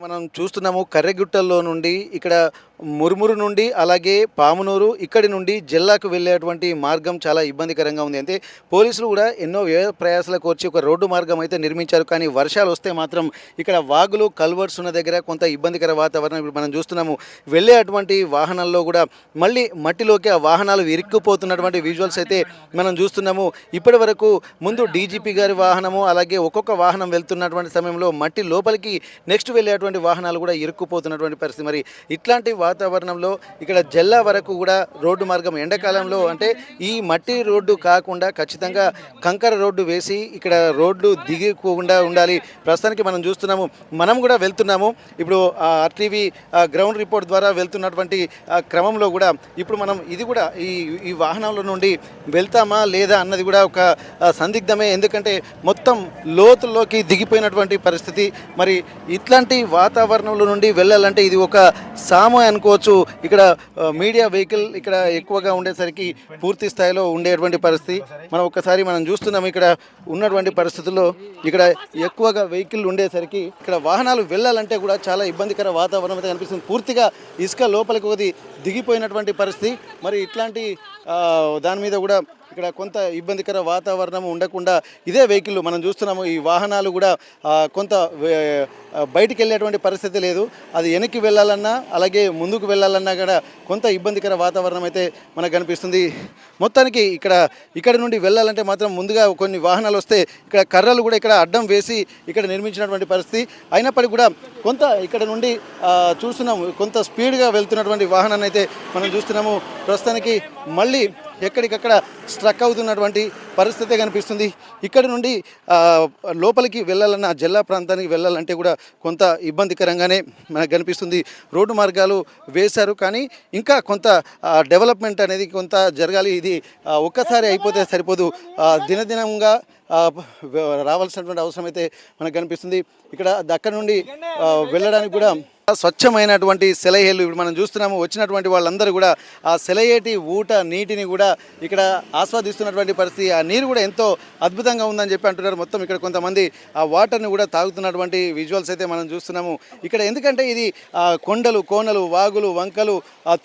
మనం చూస్తున్నాము కర్రెగుట్టల్లో నుండి ఇక్కడ మురుమురు నుండి అలాగే పామునూరు ఇక్కడి నుండి జిల్లాకు వెళ్ళేటువంటి మార్గం చాలా ఇబ్బందికరంగా ఉంది. అంటే పోలీసులు కూడా ఎన్నో వ్యయ ప్రయాసాలకు వచ్చి ఒక రోడ్డు మార్గం అయితే నిర్మించారు. కానీ వర్షాలు వస్తే మాత్రం ఇక్కడ వాగులు కల్వర్ట్స్ ఉన్న దగ్గర కొంత ఇబ్బందికర వాతావరణం ఇప్పుడు మనం చూస్తున్నాము. వెళ్ళే అటువంటి వాహనాల్లో కూడా మళ్ళీ మట్టిలోకి ఆ వాహనాలు ఇరుక్కుపోతున్నటువంటి విజువల్స్ అయితే మనం చూస్తున్నాము. ఇప్పటి వరకు ముందు డీజీపీ గారి వాహనము అలాగే ఒక్కొక్క వాహనం వెళ్తున్నటువంటి సమయంలో మట్టి లోపలికి నెక్స్ట్ వెళ్ళేటువంటి వాహనాలు కూడా ఇరుక్కుపోతున్నటువంటి పరిస్థితి. మరి ఇట్లాంటి వాతావరణంలో ఇక్కడ జల్లా వరకు కూడా రోడ్డు మార్గం ఎండాకాలంలో అంటే ఈ మట్టి రోడ్డు కాకుండా ఖచ్చితంగా కంకర రోడ్డు వేసి ఇక్కడ రోడ్లు దిగకుండా ఉండాలి. ప్రస్తుతానికి మనం చూస్తున్నాము, మనం కూడా వెళ్తున్నాము. ఇప్పుడు ఆర్టీవీ గ్రౌండ్ రిపోర్ట్ ద్వారా వెళ్తున్నటువంటి క్రమంలో కూడా ఇప్పుడు మనం ఇది కూడా ఈ వాహనంలో నుండి వెళ్తామా లేదా అన్నది కూడా ఒక సందిగ్ధమే. ఎందుకంటే మొత్తం లోతుల్లోకి దిగిపోయినటువంటి పరిస్థితి. మరి ఇట్లాంటి వాతావరణంలో నుండి వెళ్ళాలంటే ఇది ఒక సాము అనుకోవచ్చు. ఇక్కడ మీడియా వెహికల్ ఇక్కడ ఎక్కువగా ఉండేసరికి పూర్తి స్థాయిలో ఉండేటువంటి పరిస్థితి మనం చూస్తున్నాము. ఇక్కడ ఉన్నటువంటి పరిస్థితుల్లో ఇక్కడ ఎక్కువగా వెహికల్ ఉండేసరికి ఇక్కడ వాహనాలు వెళ్ళాలంటే కూడా చాలా ఇబ్బందికర వాతావరణం అయితే కనిపిస్తుంది. పూర్తిగా ఇసుక లోపలికి దిగిపోయినటువంటి పరిస్థితి. మరి ఇట్లాంటి దాని మీద కూడా ఇక్కడ కొంత ఇబ్బందికర వాతావరణం ఉండకుండా ఇదే వెహికల్ మనం చూస్తున్నాము. ఈ వాహనాలు కూడా కొంత బయటికి వెళ్ళేటువంటి పరిస్థితి లేదు. అది వెనక్కి వెళ్ళాలన్నా అలాగే ముందుకు వెళ్ళాలన్నా కూడా కొంత ఇబ్బందికర వాతావరణం అయితే మనకు కనిపిస్తుంది. మొత్తానికి ఇక్కడ నుండి వెళ్ళాలంటే మాత్రం ముందుగా కొన్ని వాహనాలు వస్తే ఇక్కడ కర్రలు కూడా ఇక్కడ అడ్డం వేసి ఇక్కడ నిర్మించినటువంటి పరిస్థితి. అయినప్పటికీ కూడా కొంత ఇక్కడ నుండి చూస్తున్నాము కొంత స్పీడ్గా వెళ్తున్నటువంటి వాహనాన్ని అయితే మనం చూస్తున్నాము. ప్రస్తుతానికి మళ్ళీ ఎక్కడికక్కడ స్ట్రక్ అవుతున్నటువంటి పరిస్థితి కనిపిస్తుంది. ఇక్కడ నుండి లోపలికి వెళ్ళాలన్న జిల్లా ప్రాంతానికి వెళ్ళాలంటే కూడా కొంత ఇబ్బందికరంగానే మనకు కనిపిస్తుంది. రోడ్డు మార్గాలు వేశారు కానీ ఇంకా కొంత డెవలప్మెంట్ అనేది కొంత జరగాలి. ఇది ఒక్కసారి అయిపోతే సరిపోదు. దినదినంగా రావాల్సినటువంటి అవసరం అయితే మనకు కనిపిస్తుంది. అక్కడ నుండి వెళ్ళడానికి కూడా స్వచ్ఛమైనటువంటి సెలయేళ్ళు ఇప్పుడు మనం చూస్తున్నాము. వచ్చినటువంటి వాళ్ళందరూ కూడా ఆ సెలయేటి ఊట నీటిని కూడా ఇక్కడ ఆస్వాదిస్తున్నటువంటి పరిస్థితి. ఆ నీరు కూడా ఎంతో అద్భుతంగా ఉందని చెప్పి అంటున్నారు. మొత్తం ఇక్కడ కొంతమంది ఆ వాటర్ని కూడా తాగుతున్నటువంటి విజువల్స్ అయితే మనం చూస్తున్నాము. ఇక్కడ ఎందుకంటే ఇది కొండలు కోనలు వాగులు వంకలు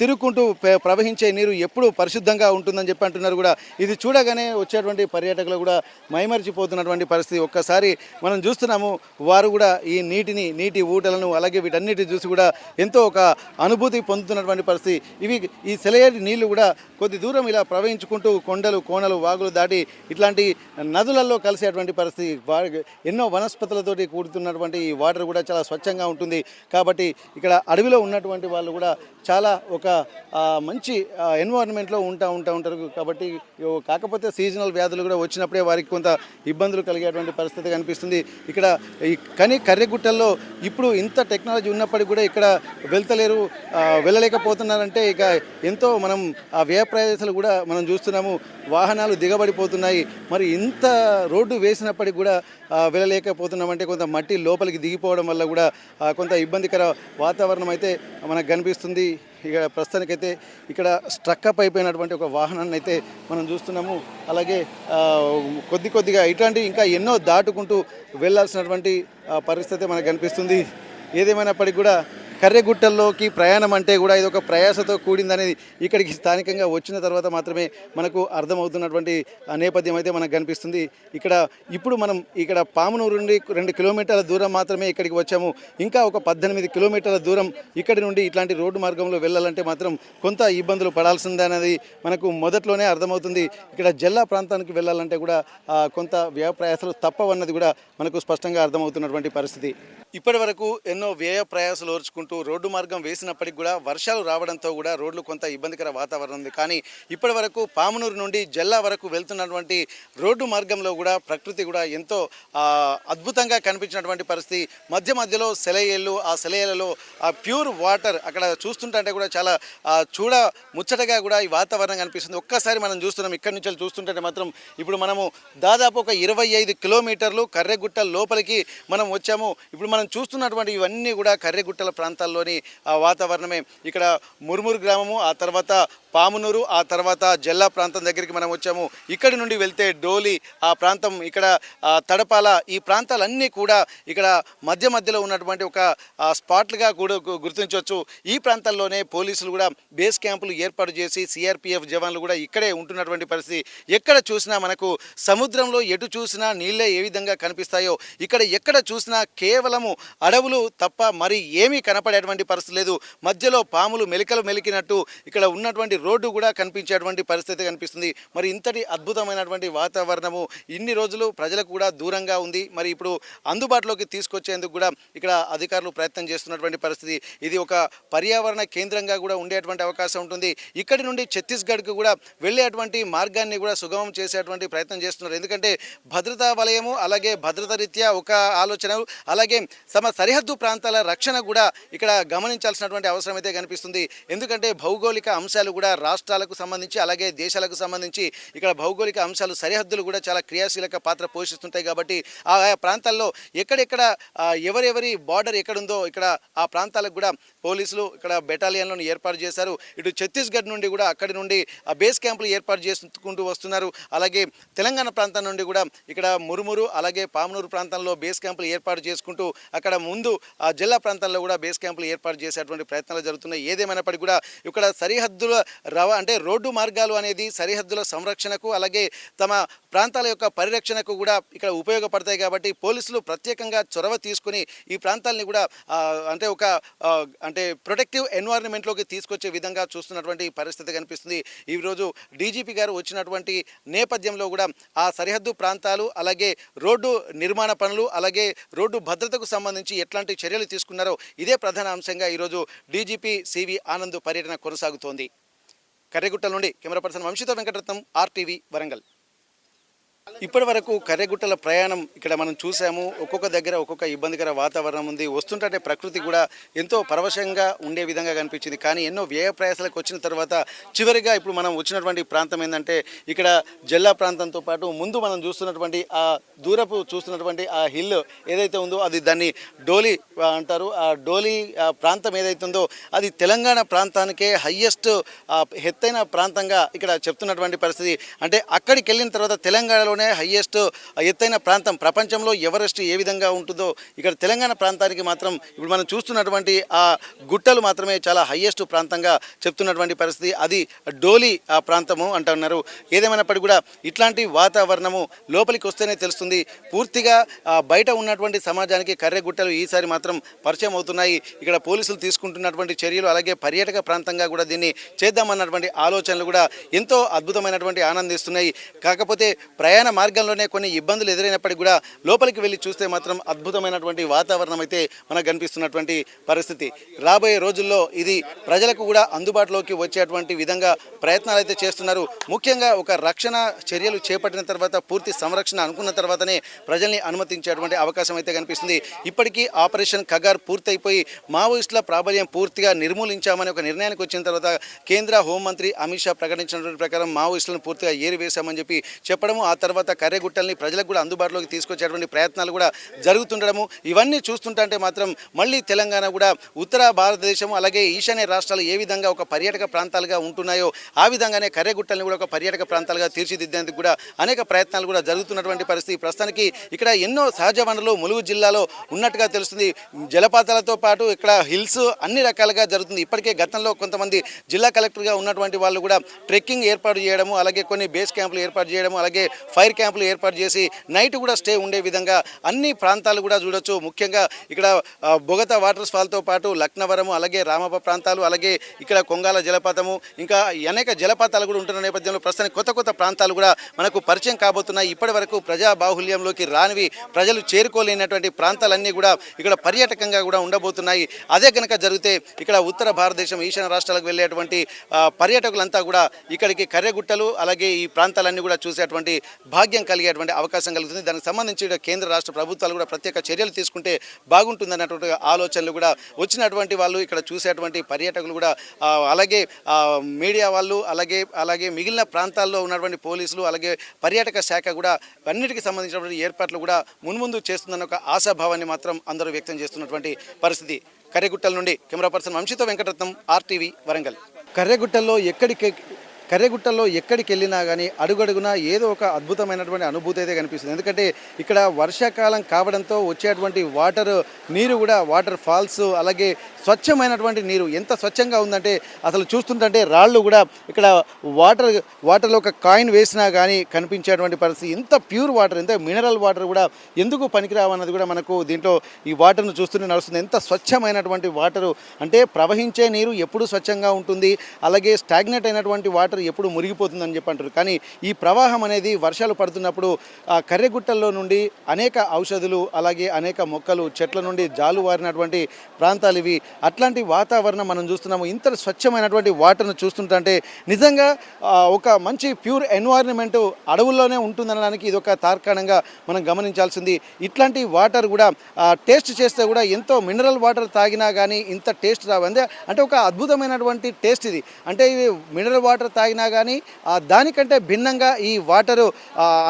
తిరుక్కుంటూ ప్రవహించే నీరు ఎప్పుడు పరిశుద్ధంగా ఉంటుందని చెప్పి అంటున్నారు. కూడా ఇది చూడగానే వచ్చేటువంటి పర్యాటకులు కూడా మైమరిచిపోతున్నటువంటి పరిస్థితి. ఒక్కసారి మనం చూస్తున్నాము. వారు కూడా ఈ నీటి ఊటలను అలాగే వీటన్నిటి చూసి కూడా ఎంతో ఒక అనుభూతి పొందుతున్నటువంటి పరిస్థితి. ఈ సెలయేటి నీళ్లు కూడా కొద్ది దూరం ఇలా ప్రవహించుకుంటూ కొండలు కోనలు వాగులు దాటి ఇట్లాంటి నదులలో కలిసేటువంటి పరిస్థితి. ఎన్నో వనస్పతులతోటి కూడుతున్నటువంటి ఈ వాటర్ కూడా చాలా స్వచ్ఛంగా ఉంటుంది. కాబట్టి ఇక్కడ అడవిలో ఉన్నటువంటి వాళ్ళు కూడా చాలా ఒక మంచి ఎన్వైరన్మెంట్లో ఉంటారు. కాబట్టి కాకపోతే సీజనల్ వ్యాధులు కూడా వచ్చినప్పుడే వారికి కొంత ఇబ్బందులు కలిగేటువంటి పరిస్థితి కనిపిస్తుంది. కానీ కర్రెగుట్టల్లో ఇప్పుడు ఇంత టెక్నాలజీ ఉన్నప్పటికీ కూడా ఇక్కడ వెళ్ళలేకపోతున్నారంటే ఇక ఎంతో మనం ఆ వ్యయ ప్రదేశాలు కూడా మనం చూస్తున్నాము. వాహనాలు దిగబడిపోతున్నాయి. మరి ఇంత రోడ్డు వేసినప్పటికీ కూడా వెళ్ళలేకపోతున్నామంటే కొంత మట్టి లోపలికి దిగిపోవడం వల్ల కూడా కొంత ఇబ్బందికర వాతావరణం అయితే మనకు కనిపిస్తుంది. ప్రస్తుతానికైతే ఇక్కడ స్ట్రక్అప్ అయిపోయినటువంటి ఒక వాహనాన్ని అయితే మనం చూస్తున్నాము. అలాగే కొద్దిగా ఇట్లాంటి ఇంకా ఎన్నో దాటుకుంటూ వెళ్ళాల్సినటువంటి పరిస్థితి మనకు కనిపిస్తుంది. ఏదేమైనప్పటికీ కూడా కర్రెగుట్టల్లోకి ప్రయాణం అంటే కూడా ఇది ఒక ప్రయాసతో కూడిందనేది ఇక్కడికి స్థానికంగా వచ్చిన తర్వాత మాత్రమే మనకు అర్థమవుతున్నటువంటి నేపథ్యం అయితే మనకు కనిపిస్తుంది. ఇప్పుడు మనం పామునూరు నుండి 2 కిలోమీటర్ల దూరం మాత్రమే ఇక్కడికి వచ్చాము. ఇంకా ఒక 18 కిలోమీటర్ల దూరం ఇక్కడి నుండి ఇట్లాంటి రోడ్డు మార్గంలో వెళ్ళాలంటే మాత్రం కొంత ఇబ్బందులు పడాల్సిందే అనేది మనకు మొదట్లోనే అర్థమవుతుంది. జిల్లా ప్రాంతానికి వెళ్ళాలంటే కూడా కొంత వ్యయ ప్రయాసాలు తప్పవన్నది కూడా మనకు స్పష్టంగా అర్థమవుతున్నటువంటి పరిస్థితి. ఇప్పటి వరకు ఎన్నో వ్యయ ప్రయాసాలు ఓర్చుకుంటూ రోడ్డు మార్గం వేసినప్పటికీ కూడా వర్షాలు రావడంతో కూడా రోడ్లు కొంత ఇబ్బందికర వాతావరణం ఉంది. కానీ ఇప్పటి వరకు పామునూరు నుండి జిల్లా వరకు వెళ్తున్నటువంటి రోడ్డు మార్గంలో కూడా ప్రకృతి కూడా ఎంతో అద్భుతంగా కనిపించినటువంటి పరిస్థితి. మధ్యలో సెలయేళ్ళు, ఆ సెలయేళ్లలో ఆ ప్యూర్ వాటర్ అక్కడ చూస్తుంటే కూడా చాలా ముచ్చటగా కూడా ఈ వాతావరణం కనిపిస్తుంది. ఒక్కసారి మనం చూస్తున్నాం, ఇక్కడి నుంచి చూస్తుంటే మాత్రం ఇప్పుడు మనము దాదాపు ఒక 25 కిలోమీటర్లు కర్రెగుట్ట లోపలికి మనం వచ్చాము. ఇప్పుడు మనం చూస్తున్నటువంటి ఇవన్నీ కూడా కర్రెగుట్టల ప్రాంతం. ప్రాంతాల్లోని వాతావరణమే. ఇక్కడ మురుమురు గ్రామము, ఆ తర్వాత పామునూరు, ఆ తర్వాత జల్లా ప్రాంతం దగ్గరికి మనం వచ్చాము. ఇక్కడి నుండి వెళ్తే డోలి ఆ ప్రాంతం, ఇక్కడ తడపాల, ఈ ప్రాంతాలన్నీ కూడా ఇక్కడ మధ్యలో ఉన్నటువంటి ఒక స్పాట్లుగా కూడా గుర్తించవచ్చు. ఈ ప్రాంతాల్లోనే పోలీసులు కూడా బేస్ క్యాంపులు ఏర్పాటు చేసి సిఆర్పిఎఫ్ జవాన్లు కూడా ఇక్కడే ఉంటున్నటువంటి పరిస్థితి. ఎక్కడ చూసినా మనకు సముద్రంలో ఎటు చూసినా నీళ్ళే ఏ విధంగా కనిపిస్తాయో ఇక్కడ ఎక్కడ చూసినా కేవలము అడవులు తప్ప మరి ఏమీ కనపడేటువంటి పరిస్థితి లేదు. మధ్యలో పాములు మెలికలు మెలికినట్టు ఇక్కడ ఉన్నటువంటి రోడ్డు కూడా కనిపించేటువంటి పరిస్థితి కనిపిస్తుంది. మరి ఇంతటి అద్భుతమైనటువంటి వాతావరణము ఇన్ని రోజులు ప్రజలకు కూడా దూరంగా ఉంది. మరి ఇప్పుడు అందుబాటులోకి తీసుకొచ్చేందుకు కూడా ఇక్కడ అధికారులు ప్రయత్నం చేస్తున్నటువంటి పరిస్థితి. ఇది ఒక పర్యావరణ కేంద్రంగా కూడా ఉండేటువంటి అవకాశం ఉంటుంది. ఇక్కడి నుండి ఛత్తీస్గఢ్కు కూడా వెళ్ళేటువంటి మార్గాన్ని కూడా సుగమం చేసేటువంటి ప్రయత్నం చేస్తున్నారు. ఎందుకంటే భద్రతా వలయము, అలాగే భద్రతా రీత్యా ఒక ఆలోచన, అలాగే తమ సరిహద్దు ప్రాంతాల రక్షణ కూడా ఇక్కడ గమనించాల్సినటువంటి అవసరం అయితే కనిపిస్తుంది. ఎందుకంటే భౌగోళిక అంశాలు కూడా రాష్ట్రాలకు సంబంధించి అలాగే దేశాలకు సంబంధించి ఇక్కడ భౌగోళిక అంశాలు, సరిహద్దులు కూడా చాలా క్రియాశీలక పాత్ర పోషిస్తుంటాయి. కాబట్టి ఆ ప్రాంతాల్లో ఎక్కడెక్కడ ఎవరెవరి బార్డర్ ఎక్కడుందో ఇక్కడ ఆ ప్రాంతాలకు కూడా పోలీసులు ఇక్కడ బెటాలియన్లను ఏర్పాటు చేశారు. ఇటు ఛత్తీస్గఢ్ నుండి కూడా అక్కడి నుండి ఆ బేస్ క్యాంపులు ఏర్పాటు చేసుకుంటూ వస్తున్నారు. అలాగే తెలంగాణ ప్రాంతం నుండి కూడా ఇక్కడ మురుమురు అలాగే పామునూరు ప్రాంతంలో బేస్ క్యాంపులు ఏర్పాటు చేసుకుంటూ అక్కడ ముందు ఆ జిల్లా ప్రాంతాల్లో కూడా బేస్ క్యాంపులు ఏర్పాటు చేసేటువంటి ప్రయత్నాలు జరుగుతున్నాయి. ఏదేమైనప్పటికీ కూడా ఇక్కడ సరిహద్దుల అంటే రోడ్డు మార్గాలు అనేది సరిహద్దుల సంరక్షణకు అలాగే తమ ప్రాంతాల యొక్క పరిరక్షణకు కూడా ఇక్కడ ఉపయోగపడతాయి. కాబట్టి పోలీసులు ప్రత్యేకంగా చొరవ తీసుకుని ఈ ప్రాంతాలని కూడా అంటే ఒక అంటే ప్రొటెక్టివ్ ఎన్వైరన్మెంట్లోకి తీసుకొచ్చే విధంగా చూస్తున్నటువంటి పరిస్థితి కనిపిస్తుంది. ఈరోజు డీజీపీ గారు వచ్చినటువంటి నేపథ్యంలో కూడా ఆ సరిహద్దు ప్రాంతాలు అలాగే రోడ్డు నిర్మాణ పనులు అలాగే రోడ్డు భద్రతకు సంబంధించి ఎట్లాంటి చర్యలు తీసుకున్నారో ఇదే ప్రధాన అంశంగా ఈరోజు డీజీపీ సివి ఆనంద్ పర్యటన కొనసాగుతోంది. కర్రెగుట్టల నుండి కెమెరా పర్సన్ వంశీతో వెంకటరత్నం, ఆర్టీవీ, వరంగల్. ఇప్పటి వరకు కర్రెగుట్టల ప్రయాణం ఇక్కడ మనం చూసాము. ఒక్కొక్క దగ్గర ఒక్కొక్క ఇబ్బందికర వాతావరణం ఉంది. వస్తుంటే ప్రకృతి కూడా ఎంతో పరవశంగా ఉండే విధంగా కనిపించింది. కానీ ఎన్నో వ్యయ ప్రయాసాలకు వచ్చిన తర్వాత చివరిగా ఇప్పుడు మనం వచ్చినటువంటి ప్రాంతం ఏంటంటే ఇక్కడ జల్లా ప్రాంతంతో పాటు ముందు మనం చూస్తున్నటువంటి ఆ దూరపు చూస్తున్నటువంటి ఆ హిల్ ఏదైతే ఉందో అది దాన్ని డోలి అంటారు. ఆ డోలి ప్రాంతం ఏదైతే ఉందో అది తెలంగాణ ప్రాంతానికే హయ్యెస్ట్ ఎత్తైన ప్రాంతంగా ఇక్కడ చెప్తున్నటువంటి పరిస్థితి. అంటే అక్కడికి వెళ్ళిన తర్వాత తెలంగాణలో హైయెస్ట్ ఎత్తైన ప్రాంతం ప్రపంచంలో ఎవరెస్ట్ ఏ విధంగా ఉంటుందో ఇక్కడ తెలంగాణ ప్రాంతానికి మాత్రం ఇప్పుడు మనం చూస్తున్నటువంటి ఆ గుట్టలు మాత్రమే చాలా హైయెస్ట్ ప్రాంతంగా చెప్తున్నటువంటి పరిస్థితి. అది డోలి ఆ ప్రాంతము అంటున్నారు. ఏదేమైనప్పటికీ కూడా ఇట్లాంటి వాతావరణము లోపలికి వస్తేనే తెలుస్తుంది. పూర్తిగా బయట ఉన్నటువంటి సమాజానికి కర్రెగుట్టలు ఈసారి మాత్రం పరిచయం అవుతున్నాయి. ఇక్కడ పోలీసులు తీసుకుంటున్నటువంటి చర్యలు అలాగే పర్యాటక ప్రాంతంగా కూడా దీన్ని చేద్దామన్నటువంటి ఆలోచనలు కూడా ఎంతో అద్భుతమైనటువంటి ఆనందిస్తున్నాయి. కాకపోతే ప్రయాణ మార్గంలోనే కొన్ని ఇబ్బందులు ఎదురైనప్పటికీ కూడా లోపలికి వెళ్ళి చూస్తే మాత్రం అద్భుతమైనటువంటి వాతావరణం అయితే మనకు కనిపిస్తున్నటువంటి పరిస్థితి. రాబోయే రోజుల్లో ఇది ప్రజలకు కూడా అందుబాటులోకి వచ్చేటువంటి విధంగా ప్రయత్నాలు అయితే చేస్తున్నారు. ముఖ్యంగా ఒక రక్షణ చర్యలు చేపట్టిన తర్వాత పూర్తి సంరక్షణ అనుకున్న తర్వాతనే ప్రజల్ని అనుమతించేటువంటి అవకాశం అయితే కనిపిస్తుంది. ఇప్పటికీ ఆపరేషన్ కగార్ పూర్తయిపోయి మావోయిస్టుల ప్రాబల్యం పూర్తిగా నిర్మూలించామని ఒక నిర్ణయానికి వచ్చిన తర్వాత కేంద్ర హోంమంత్రి అమిత్ షా ప్రకటించినటువంటి ప్రకారం మావోయిస్టులను పూర్తిగా ఏరివేశామని చెప్పడము, ఆ తర్వాత కర్రెగుట్టల్ని ప్రజలకు కూడా అందుబాటులోకి తీసుకొచ్చేటువంటి ప్రయత్నాలు కూడా జరుగుతుండడము ఇవన్నీ చూస్తుంటే మాత్రం మళ్ళీ తెలంగాణ కూడా ఉత్తర భారతదేశం అలాగే ఈశాన్య రాష్ట్రాలు ఏ విధంగా ఒక పర్యాటక ప్రాంతాలుగా ఉంటున్నాయో ఆ విధంగానే కర్రెగుట్టల్ని కూడా ఒక పర్యాటక ప్రాంతాలుగా తీర్చిదిద్దేందుకు కూడా అనేక ప్రయత్నాలు కూడా జరుగుతున్నటువంటి పరిస్థితి. ప్రస్తుతానికి ఇక్కడ ఎన్నో సహజ వనరులు ములుగు జిల్లాలో ఉన్నట్టుగా తెలుస్తుంది. జలపాతాలతో పాటు ఇక్కడ హిల్స్ అన్ని రకాలుగా జరుగుతుంది. ఇప్పటికే గతంలో కొంతమంది జిల్లా కలెక్టర్గా ఉన్నటువంటి వాళ్ళు కూడా ట్రెక్కింగ్ ఏర్పాటు చేయడము అలాగే కొన్ని బేస్ క్యాంపులు ఏర్పాటు చేయడము అలాగే ఫైర్ క్యాంపులు ఏర్పాటు చేసి నైట్ కూడా స్టే ఉండే విధంగా అన్ని ప్రాంతాలు కూడా చూడొచ్చు. ముఖ్యంగా ఇక్కడ బొగతా వాటర్ ఫాల్తో పాటు లక్నవరము అలాగే రామప్ప ప్రాంతాలు అలాగే ఇక్కడ కొంగాల జలపాతము ఇంకా అనేక జలపాతాలు కూడా ఉంటున్న నేపథ్యంలో ప్రస్తుతానికి కొత్త ప్రాంతాలు కూడా మనకు పరిచయం కాబోతున్నాయి. ఇప్పటి వరకు ప్రజా బాహుల్యంలోకి రానివి ప్రజలు చేరుకోలేనటువంటి ప్రాంతాలన్నీ కూడా ఇక్కడ పర్యాటకంగా కూడా ఉండబోతున్నాయి. అదే కనుక జరిగితే ఇక్కడ ఉత్తర భారతదేశం ఈశాన్య రాష్ట్రాలకు వెళ్ళేటువంటి పర్యాటకులంతా కూడా ఇక్కడికి కర్రెగుట్టలు అలాగే ఈ ప్రాంతాలన్నీ కూడా చూసేటువంటి భాగ్యం కలిగేటువంటి అవకాశం కలుగుతుంది. దానికి సంబంధించి కేంద్ర రాష్ట్ర ప్రభుత్వాలు కూడా ప్రత్యేక చర్యలు తీసుకుంటే బాగుంటుందన్నటువంటి ఆలోచనలు కూడా వచ్చినటువంటి వాళ్ళు ఇక్కడ చూసేటువంటి పర్యాటకులు కూడా అలాగే మీడియా వాళ్ళు అలాగే మిగిలిన ప్రాంతాల్లో ఉన్నటువంటి పోలీసులు అలాగే పర్యాటక శాఖ కూడా అన్నిటికీ సంబంధించినటువంటి ఏర్పాట్లు కూడా మున్ముందు చేస్తుందన్న ఒక ఆశాభావాన్ని మాత్రం అందరూ వ్యక్తం చేస్తున్నటువంటి పరిస్థితి. కర్రెగుట్టల నుండి కెమెరా పర్సన్ వంశీతో వెంకటరత్నం, ఆర్టీవీ, వరంగల్. కర్రెగుట్టల్లో ఎక్కడికి వెళ్ళినా కానీ అడుగడుగునా ఏదో ఒక అద్భుతమైనటువంటి అనుభూతి అయితే కనిపిస్తుంది. ఎందుకంటే ఇక్కడ వర్షాకాలం కావడంతో వచ్చేటువంటి నీరు కూడా వాటర్ ఫాల్స్, అలాగే స్వచ్ఛమైనటువంటి నీరు ఎంత స్వచ్ఛంగా ఉందంటే అసలు చూస్తుంటే రాళ్ళు కూడా ఇక్కడ వాటర్లో ఒక కాయిన్ వేసినా కానీ కనిపించేటువంటి పరిస్థితి. ఎంత ప్యూర్ వాటర్, ఎంత మినరల్ వాటర్ కూడా ఎందుకు పనికిరావన్నది కూడా మనకు దీంట్లో ఈ వాటర్ను చూస్తూనే నడుస్తుంది. ఎంత స్వచ్ఛమైనటువంటి వాటరు అంటే ప్రవహించే నీరు ఎప్పుడు స్వచ్ఛంగా ఉంటుంది, అలాగే స్టాగ్నెట్ అయినటువంటి వాటర్ ఎప్పుడు మురిగిపోతుందని చెప్పి అంటారు. కానీ ఈ ప్రవాహం అనేది వర్షాలు పడుతున్నప్పుడు కర్రెగుట్టల్లో నుండి అనేక ఔషధులు, అలాగే అనేక మొక్కలు, చెట్ల నుండి జాలువారినటువంటి ప్రాంతాలు ఇవి. అట్లాంటి వాతావరణం మనం చూస్తున్నాము. ఇంత స్వచ్ఛమైనటువంటి వాటర్ను చూస్తుంటే నిజంగా ఒక మంచి ప్యూర్ ఎన్వైరన్మెంట్ అడవుల్లోనే ఉంటుందనడానికి ఇది ఒక తార్కాణంగా మనం గమనించాల్సింది. ఇట్లాంటి వాటర్ కూడా టేస్ట్ చేస్తే కూడా ఎంతో మినరల్ వాటర్ తాగినా కానీ ఇంత టేస్ట్ రావు. అంటే ఒక అద్భుతమైనటువంటి టేస్ట్ ఇది. అంటే ఇది మినరల్ వాటర్ తాగినా కానీ దానికంటే భిన్నంగా ఈ వాటరు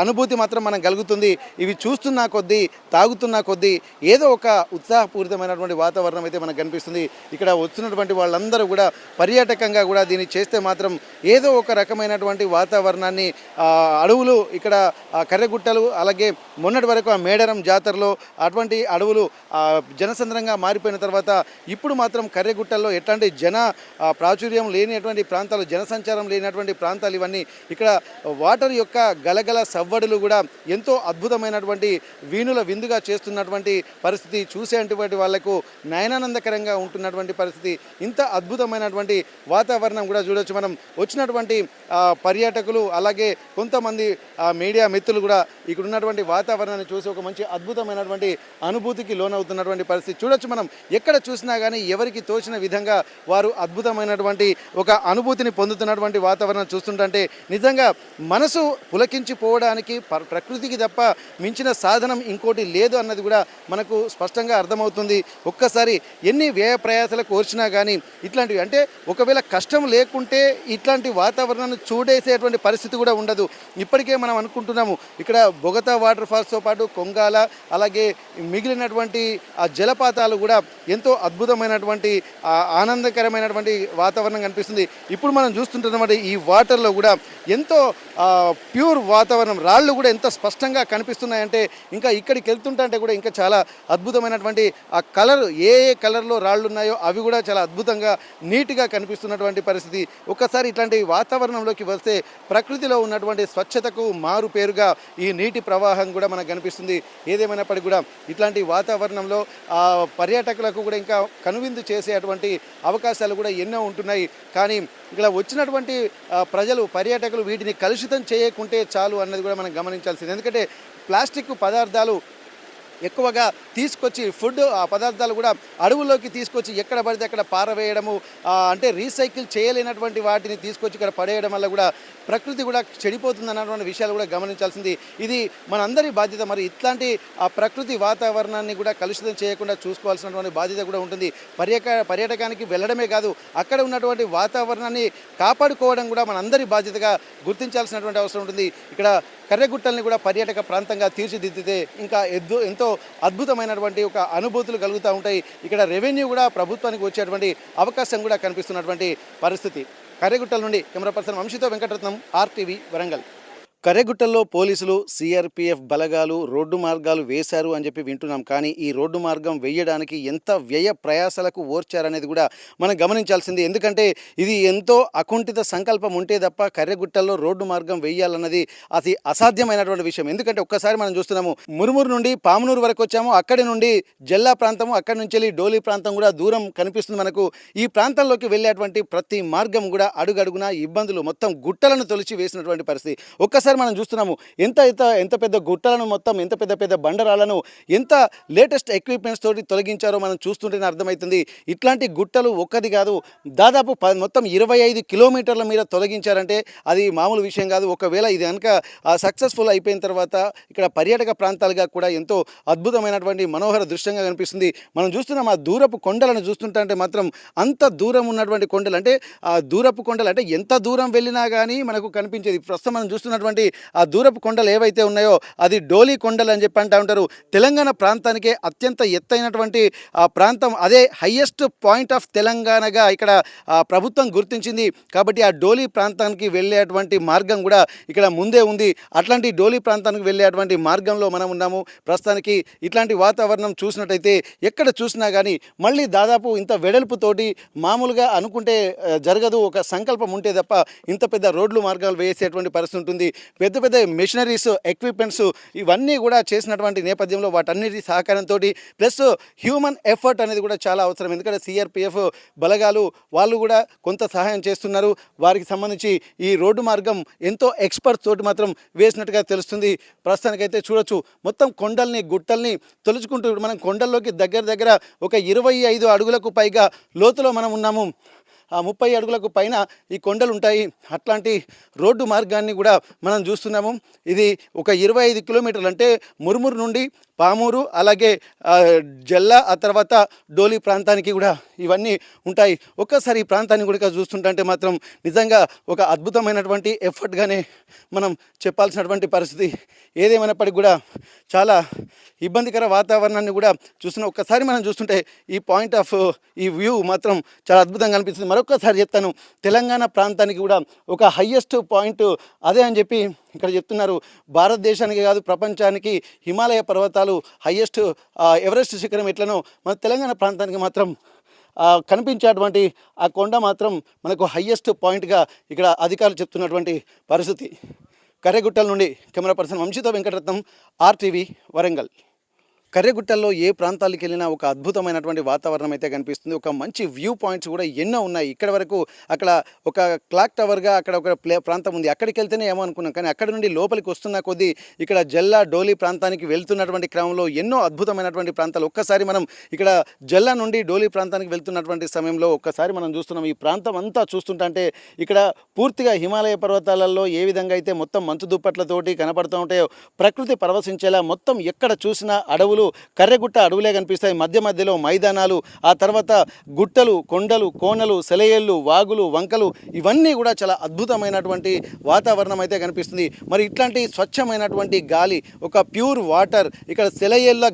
అనుభూతి మాత్రం మనం కలుగుతుంది. ఇవి చూస్తున్నా కొద్దీ, తాగుతున్నా కొద్దీ ఏదో ఒక ఉత్సాహపూరితమైనటువంటి వాతావరణం అయితే మనకు కనిపిస్తుంది. ఇక్కడ వచ్చినటువంటి వాళ్ళందరూ కూడా పర్యాటకంగా కూడా దీన్ని చేస్తే మాత్రం ఏదో ఒక రకమైనటువంటి వాతావరణాన్ని అడవులు ఇక్కడ కర్రెగుట్టలు, అలాగే మొన్నటి వరకు ఆ మేడారం జాతరలో అటువంటి అడవులు జనసంద్రంగా మారిపోయిన తర్వాత ఇప్పుడు మాత్రం కర్రెగుట్టల్లో ఎట్లాంటి ప్రాచుర్యం లేనిటువంటి ప్రాంతాలు, జనసంచారం లేనటువంటి ప్రాంతాలు ఇవన్నీ. ఇక్కడ వాటర్ యొక్క గలగల సవ్వడులు కూడా ఎంతో అద్భుతమైనటువంటి వీణుల విందుగా చేస్తున్నటువంటి పరిస్థితి. చూసేటువంటి వాళ్లకు నయనానందకరంగా ఉంటున్నటువంటి పరిస్థితి. ఇంత అద్భుతమైనటువంటి వాతావరణం కూడా చూడొచ్చు మనం. వచ్చినటువంటి పర్యాటకులు, అలాగే కొంతమంది మీడియా మిత్రులు కూడా ఇక్కడ ఉన్నటువంటి వాతావరణాన్ని చూసి ఒక మంచి అద్భుతమైనటువంటి అనుభూతికి లోనవుతున్నటువంటి పరిస్థితి చూడొచ్చు మనం. ఎక్కడ చూసినా కానీ ఎవరికి తోచిన విధంగా వారు అద్భుతమైనటువంటి ఒక అనుభూతిని పొందుతున్నటువంటి వాతావరణం చూస్తుంటే నిజంగా మనసు పులకించిపోవడానికి ప్రకృతికి తప్ప మించిన సాధనం ఇంకోటి లేదు అన్నది కూడా మనకు స్పష్టంగా అర్థమవుతుంది. ఒక్కసారి ఎన్ని వ్యయ ప్రయాసాలకు కోర్చినా కానీ ఇట్లాంటివి, అంటే ఒకవేళ కష్టం లేకుంటే ఇట్లాంటి వాతావరణాన్ని చూడేసేటువంటి పరిస్థితి కూడా ఉండదు. ఇప్పటికే మనం అనుకుంటున్నాము ఇక్కడ బొగతా వాటర్ ఫాల్స్తో పాటు కొంగాల, అలాగే మిగిలినటువంటి ఆ జలపాతాలు కూడా ఎంతో అద్భుతమైనటువంటి ఆనందకరమైనటువంటి వాతావరణం కనిపిస్తుంది. ఇప్పుడు మనం చూస్తుంటున్నమాట ఈ వాటర్లో కూడా ఎంతో ప్యూర్ వాతావరణం, రాళ్ళు కూడా ఎంత స్పష్టంగా కనిపిస్తున్నాయంటే ఇంకా ఇక్కడికి వెళ్తుంటే కూడా ఇంకా చాలా అద్భుతమైనటువంటి ఆ కలర్, ఏ కలర్లో రాళ్ళు ఉన్నాయో అవి కూడా చాలా అద్భుతంగా నీట్గా కనిపిస్తున్నటువంటి పరిస్థితి. ఒక్కసారి ఇట్లాంటి వాతావరణంలోకి వస్తే ప్రకృతిలో ఉన్నటువంటి స్వచ్ఛతకు మారు పేరుగా ఈ నీటి ప్రవాహం కూడా మనకు కనిపిస్తుంది. ఏదేమైనప్పటికీ కూడా ఇట్లాంటి వాతావరణంలో పర్యాటకులకు కూడా ఇంకా కనువిందు చేసేటువంటి అవకాశాలు కూడా ఎన్నో ఉంటున్నాయి. కానీ ఇక్కడ వచ్చినటువంటి ప్రజలు, పర్యాటకులు వీటిని కలుషితం చేయకుంటే చాలు అన్నది కూడా మనం గమనించాల్సింది. ఎందుకంటే ప్లాస్టిక్ పదార్థాలు ఎక్కువగా తీసుకొచ్చి ఆ పదార్థాలు కూడా అడవుల్లోకి తీసుకొచ్చి ఎక్కడ పడితే అక్కడ పారవేయడము, అంటే రీసైకిల్ చేయలేనటువంటి వాటిని తీసుకొచ్చి ఇక్కడ పడేయడం వల్ల కూడా ప్రకృతి కూడా చెడిపోతుంది అన్నటువంటి విషయాలు కూడా గమనించాల్సింది. ఇది మనందరి బాధ్యత. మరి ఇట్లాంటి ఆ ప్రకృతి వాతావరణాన్ని కూడా కలుషితం చేయకుండా చూసుకోవాల్సినటువంటి బాధ్యత కూడా ఉంటుంది. పర్యాటకానికి వెళ్ళడమే కాదు, అక్కడ ఉన్నటువంటి వాతావరణాన్ని కాపాడుకోవడం కూడా మనందరి బాధ్యతగా గుర్తించాల్సినటువంటి అవసరం ఉంటుంది. ఇక్కడ కర్రెగుట్టల్ని కూడా పర్యాటక ప్రాంతంగా తీర్చిదిద్దితే ఇంకా ఎంతో అద్భుతమైనటువంటి ఒక అనుభూతులు కలుగుతూ ఉంటాయి. ఇక్కడ రెవెన్యూ కూడా ప్రభుత్వానికి వచ్చేటువంటి అవకాశం కూడా కనిపిస్తున్నటువంటి పరిస్థితి. కర్రెగుట్టల నుండి కెమెరా పర్సన్ వంశీతో వెంకటరత్నం, ఆర్టీవీ, వరంగల్. కర్రెగుట్టల్లో పోలీసులు, సిఆర్పిఎఫ్ బలగాలు రోడ్డు మార్గాలు వేశారు అని చెప్పి వింటున్నాం. కానీ ఈ రోడ్డు మార్గం వేయడానికి ఎంత వ్యయ ప్రయాసాలకు ఓర్చారనేది కూడా మనం గమనించాల్సింది. ఎందుకంటే ఇది ఎంతో అకుంఠిత సంకల్పం ఉంటే తప్ప కర్రెగుట్టల్లో రోడ్డు మార్గం వేయాలన్నది అది అసాధ్యమైనటువంటి విషయం. ఎందుకంటే ఒక్కసారి మనం చూస్తున్నాము, మురుమూరు నుండి పామునూరు వరకు వచ్చాము, అక్కడి నుండి జల్లా ప్రాంతము, అక్కడి నుంచి వెళ్ళి డోలి ప్రాంతం కూడా దూరం కనిపిస్తుంది మనకు. ఈ ప్రాంతాల్లోకి వెళ్ళేటువంటి ప్రతి మార్గం కూడా అడుగడుగునా ఇబ్బందులు, మొత్తం గుట్టలను తొలిచి వేసినటువంటి పరిస్థితి. ఒక్కసారి మనం చూస్తున్నాము ఎంత పెద్ద గుట్టలను, మొత్తం ఎంత పెద్ద బండరాలను ఎంత లేటెస్ట్ ఎక్విప్మెంట్స్ తోటి తొలగించారో మనం చూస్తుంటేనే అర్థమవుతుంది. ఇట్లాంటి గుట్టలు ఒక్కది కాదు, దాదాపు మొత్తం 25 కిలోమీటర్ల మీద తొలగించారంటే అది మామూలు విషయం కాదు. ఒకవేళ ఇది కనుక సక్సెస్ఫుల్ అయిపోయిన తర్వాత ఇక్కడ పర్యాటక ప్రాంతాలుగా కూడా ఎంతో అద్భుతమైనటువంటి మనోహర దృశ్యంగా కనిపిస్తుంది. మనం చూస్తున్నాం ఆ దూరపు కొండలను చూస్తుంటే మాత్రం అంత దూరం ఉన్నటువంటి కొండలు, అంటే ఆ దూరపు కొండలు అంటే ఎంత దూరం వెళ్ళినా కానీ మనకు కనిపించేది. ప్రస్తుతం మనం చూస్తున్నటువంటి ఉన్నటువంటి ఆ దూరపు కొండలు ఏవైతే ఉన్నాయో అది డోలి కొండలు అని చెప్పి అంటూ ఉంటారు. తెలంగాణ ప్రాంతానికే అత్యంత ఎత్తైనటువంటి ఆ ప్రాంతం, అదే హైయెస్ట్ పాయింట్ ఆఫ్ తెలంగాణగా ఇక్కడ ప్రభుత్వం గుర్తించింది. కాబట్టి ఆ డోలి ప్రాంతానికి వెళ్ళేటువంటి మార్గం కూడా ఇక్కడ ముందే ఉంది. అట్లాంటి డోలి ప్రాంతానికి వెళ్ళేటువంటి మార్గంలో మనం ఉన్నాము ప్రస్తుతానికి. ఇట్లాంటి వాతావరణం చూసినట్టయితే ఎక్కడ చూసినా కానీ మళ్ళీ దాదాపు ఇంత వెడల్పుతోటి మామూలుగా అనుకుంటే జరగదు. ఒక సంకల్పం ఉంటే తప్ప ఇంత పెద్ద రోడ్లు మార్గాలు వేసేటువంటి పరిస్థితి ఉంటుంది. పెద్ద పెద్ద మెషినరీస్, ఎక్విప్మెంట్స్ ఇవన్నీ కూడా చేసినటువంటి నేపథ్యంలో వాటన్నిటి సహకారంతో ప్లస్ హ్యూమన్ ఎఫర్ట్ అనేది కూడా చాలా అవసరం. ఎందుకంటే సిఆర్పిఎఫ్ బలగాలు వాళ్ళు కూడా కొంత సహాయం చేస్తున్నారు. వారికి సంబంధించి ఈ రోడ్డు మార్గం ఎంతో ఎక్స్పర్ట్స్ తోటి మాత్రం వేసినట్టుగా తెలుస్తుంది. ప్రస్తుతానికైతే చూడొచ్చు మొత్తం కొండల్ని గుట్టల్ని తొలుచుకుంటూ మనం కొండల్లోకి దగ్గర ఒక 25 అడుగులకు పైగా లోతులో మనం ఉన్నాము. ఆ 30 అడుగులకు పైన ఈ కొండలు ఉంటాయి. అట్లాంటి రోడ్డు మార్గాన్ని కూడా మనం చూస్తున్నాము. ఇది ఒక 25 కిలోమీటర్లు, అంటే మురుమురు నుండి పామూరు అలాగే జల్లా ఆ తర్వాత డోలి ప్రాంతానికి కూడా ఇవన్నీ ఉంటాయి. ఒక్కసారి ఈ ప్రాంతాన్ని కూడా చూస్తుంటే మాత్రం నిజంగా ఒక అద్భుతమైనటువంటి ఎఫర్ట్గానే మనం చెప్పాల్సినటువంటి పరిస్థితి. ఏదేమైనప్పటికీ కూడా చాలా ఇబ్బందికర వాతావరణాన్ని కూడా చూస్తున్నాం. ఒక్కసారి మనం చూస్తుంటే ఈ పాయింట్ ఆఫ్ ఈ వ్యూ మాత్రం చాలా అద్భుతంగా అనిపిస్తుంది. మరొకసారి చెప్తాను, తెలంగాణ ప్రాంతానికి కూడా ఒక హయ్యెస్ట్ పాయింట్ అదే అని చెప్పి ఇక్కడ చెప్తున్నారు. భారతదేశానికి కాదు ప్రపంచానికి హిమాలయ పర్వతాలు హయ్యెస్ట్, ఎవరెస్ట్ శిఖరం ఎట్లనో మన తెలంగాణ ప్రాంతానికి మాత్రం కనిపించేటువంటి ఆ కొండ మాత్రం మనకు హయ్యెస్ట్ పాయింట్గా ఇక్కడ అధికారులు చెప్తున్నటువంటి పరిస్థితి. కర్రెగుట్టల నుండి కెమెరా పర్సన్ వంశీతో వెంకటరత్నం, ఆర్టీవీ, వరంగల్. కర్రెగుట్టల్లో ఏ ప్రాంతాలకు వెళ్ళినా ఒక అద్భుతమైనటువంటి వాతావరణం అయితే కనిపిస్తుంది. ఒక మంచి వ్యూ పాయింట్స్ కూడా ఎన్నో ఉన్నాయి. ఇక్కడ వరకు అక్కడ ఒక క్లాక్ టవర్గా అక్కడ ఒక ప్రాంతం ఉంది. అక్కడికి వెళ్తేనే ఏమో అనుకున్నాం, కానీ అక్కడ నుండి లోపలికి వస్తున్న కొద్దీ ఇక్కడ జల్లా డోలి ప్రాంతానికి వెళ్తున్నటువంటి క్రమంలో ఎన్నో అద్భుతమైనటువంటి ప్రాంతాలు. ఒక్కసారి మనం ఇక్కడ జల్లా నుండి డోలి ప్రాంతానికి వెళ్తున్నటువంటి సమయంలో ఒక్కసారి మనం చూస్తున్నాం. ఈ ప్రాంతం అంతా చూస్తుంటే ఇక్కడ పూర్తిగా హిమాలయ పర్వతాలలో ఏ విధంగా అయితే మొత్తం మంచు దుప్పట్లతోటి కనపడుతూ ఉంటాయో, ప్రకృతి పరవశించేలా మొత్తం ఎక్కడ చూసినా అడవులు, కర్రెగుట్ట అడవులే కనిపిస్తాయి. మధ్యలో మైదానాలు, ఆ తర్వాత గుట్టలు, కొండలు, కోనలు, సెలయేళ్ళు, వాగులు, వంకలు ఇవన్నీ కూడా చాలా అద్భుతమైనటువంటి వాతావరణం అయితే కనిపిస్తుంది. మరి ఇట్లాంటి స్వచ్ఛమైనటువంటి గాలి, ఒక ప్యూర్ వాటర్, ఇక్కడ సెలయేళ్ళ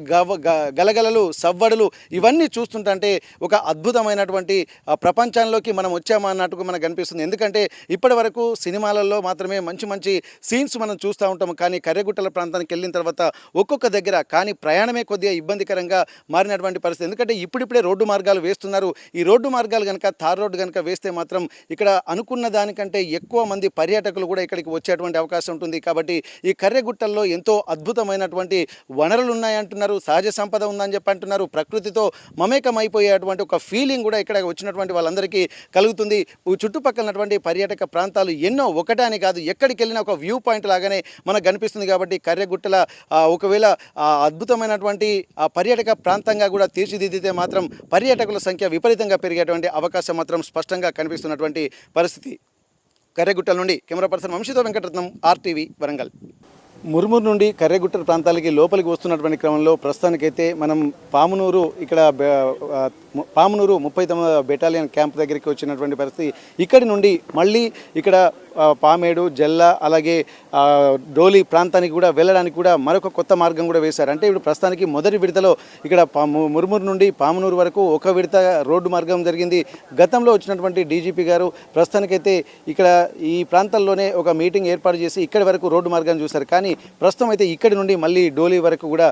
గలగలలు, సవ్వడులు ఇవన్నీ చూస్తుంటే ఒక అద్భుతమైనటువంటి ప్రపంచంలోకి మనం వచ్చామా అన్నట్టుగా మనకు కనిపిస్తుంది. ఎందుకంటే ఇప్పటి వరకు సినిమాలలో మాత్రమే మంచి సీన్స్ మనం చూస్తూ ఉంటాము. కానీ కర్రెగుట్టల ప్రాంతానికి వెళ్ళిన తర్వాత ఒక్కొక్క దగ్గర కానీ ప్రయాణమే కొద్దిగా ఇబ్బందికరంగా మారినటువంటి పరిస్థితి. ఎందుకంటే ఇప్పుడిప్పుడే రోడ్డు మార్గాలు వేస్తున్నారు. ఈ రోడ్డు మార్గాలు కనుక తార్ రోడ్డు కనుక వేస్తే మాత్రం ఇక్కడ అనుకున్న దానికంటే ఎక్కువ మంది పర్యాటకులు కూడా ఇక్కడికి వచ్చేటువంటి అవకాశం ఉంటుంది. కాబట్టి ఈ కర్రెగుట్టల్లో ఎంతో అద్భుతమైనటువంటి వనరులు ఉన్నాయంటున్నారు, సహజ సంపద ఉందని చెప్పి అంటున్నారు. ప్రకృతితో మమేకమైపోయేటువంటి ఒక ఫీలింగ్ కూడా ఇక్కడ వచ్చినటువంటి వాళ్ళందరికీ కలుగుతుంది. చుట్టుపక్కలటువంటి పర్యాటక ప్రాంతాలు ఎన్నో, ఒకటాని కాదు, ఎక్కడికి వెళ్ళినా ఒక వ్యూ పాయింట్ లాగానే మనకు కనిపిస్తుంది. కాబట్టి కర్రెగుట్టల ఒకవేళ అద్భుతమైనటువంటి ఆ పర్యాటక ప్రాంతంగా కూడా తీర్చిదిద్దితే మాత్రం పర్యాటకుల సంఖ్య విపరీతంగా పెరిగేటువంటి అవకాశం మాత్రం స్పష్టంగా కనిపిస్తున్నటువంటి పరిస్థితి. కర్రెగుట్టల నుండి కెమెరా పర్సన్ వంశీతో వెంకటరత్నం, ఆర్టీవీ, వరంగల్. మురుమురు నుండి కర్రెగుట్ట ప్రాంతాలకి లోపలికి వస్తున్నటువంటి క్రమంలో ప్రస్తుతానికైతే మనం పామునూరు, ఇక్కడ పామునూరు 39వ బెటాలియన్ క్యాంప్ దగ్గరికి వచ్చినటువంటి పరిస్థితి. ఇక్కడి నుండి మళ్ళీ ఇక్కడ పామేడు, జల్లా అలాగే డోలి ప్రాంతానికి కూడా వెళ్ళడానికి కూడా మరొక కొత్త మార్గం కూడా వేశారు. అంటే ఇప్పుడు ప్రస్తుతానికి మొదటి విడతలో ఇక్కడ మురుమురు నుండి పామునూరు వరకు ఒక విడత రోడ్డు మార్గం జరిగింది. గతంలో వచ్చినటువంటి డీజీపీ గారు ప్రస్తుతానికైతే ఇక్కడ ఈ ప్రాంతాల్లోనే ఒక మీటింగ్ ఏర్పాటు చేసి ఇక్కడి వరకు రోడ్డు మార్గాన్ని చూశారు. కానీ ప్రస్తుతం అయితే ఇక్కడి నుండి మళ్ళీ డోలి వరకు కూడా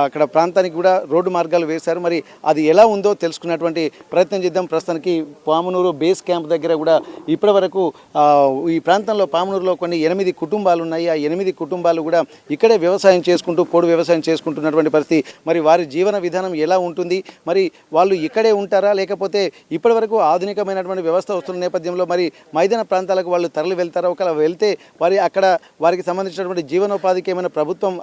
అక్కడ ప్రాంతానికి కూడా రోడ్డు మార్గాలు వేశారు. మరి అది ఎలా ఉందో తెలుసుకున్నటువంటి ప్రయత్నం చేద్దాం. ప్రస్తుతానికి పామునూరు బేస్ క్యాంప్ దగ్గర కూడా ఇప్పటి వరకు ఈ ప్రాంతంలో పామునూరులో కొన్ని 8 కుటుంబాలు ఉన్నాయి. ఆ 8 కుటుంబాలు కూడా ఇక్కడే వ్యవసాయం చేసుకుంటూ పోడు వ్యవసాయం చేసుకుంటున్నటువంటి పరిస్థితి. మరి వారి జీవన విధానం ఎలా ఉంటుంది, మరి వాళ్ళు ఇక్కడే ఉంటారా లేకపోతే ఇప్పటి వరకు ఆధునికమైనటువంటి వ్యవస్థ వస్తున్న నేపథ్యంలో మరి మైదాన ప్రాంతాలకు వాళ్ళు తరలి వెళ్తారా? ఒకవేళ వెళ్తే వారి వారికి సంబంధించినటువంటి జీవనోపాధికి ఏమైనా ప్రభుత్వం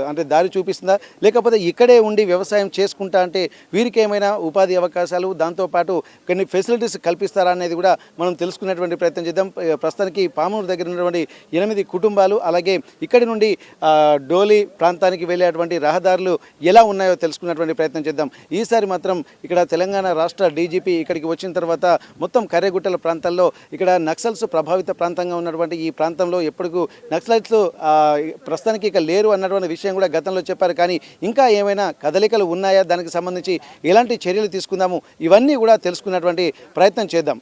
అంటే దారి చూపిస్తుందా, లేకపోతే ఇక్కడే ఉండి వ్యవసాయం చేసుకుంటా అంటే వీరికి ఏమైనా ఉపాధి అవకాశాలు, దాంతోపాటు కొన్ని ఫెసిలిటీస్ కల్పిస్తారా అనేది కూడా మనం తెలుసుకునేటువంటి ప్రయత్నం చేద్దాం. ప్రస్తుతానికి పామూరు దగ్గర ఉన్నటువంటి 8 కుటుంబాలు అలాగే ఇక్కడి నుండి డోలి ప్రాంతానికి వెళ్ళేటువంటి రహదారులు ఎలా ఉన్నాయో తెలుసుకున్నటువంటి ప్రయత్నం చేద్దాం. ఈసారి మాత్రం ఇక్కడ తెలంగాణ రాష్ట్ర డీజీపీ ఇక్కడికి వచ్చిన తర్వాత మొత్తం కర్రెగుట్టల ప్రాంతాల్లో ఇక్కడ నక్సల్స్ ప్రభావిత ప్రాంతంగా ఉన్నటువంటి ఈ ప్రాంతంలో ఎప్పటికూ నక్సలైట్స్ ప్రస్తుతానికి ఇక లేరు అన్నటువంటి విషయం కూడా గతంలో చెప్పారు. కానీ ఇంకా ఏమైనా కదలికలు ఉన్నాయా, దానికి సంబంధించి ఎలాంటి చర్యలు తీసుకుందాము, ఇవన్నీ కూడా తెలుసుకున్నటువంటి ప్రయత్నం చేద్దాం.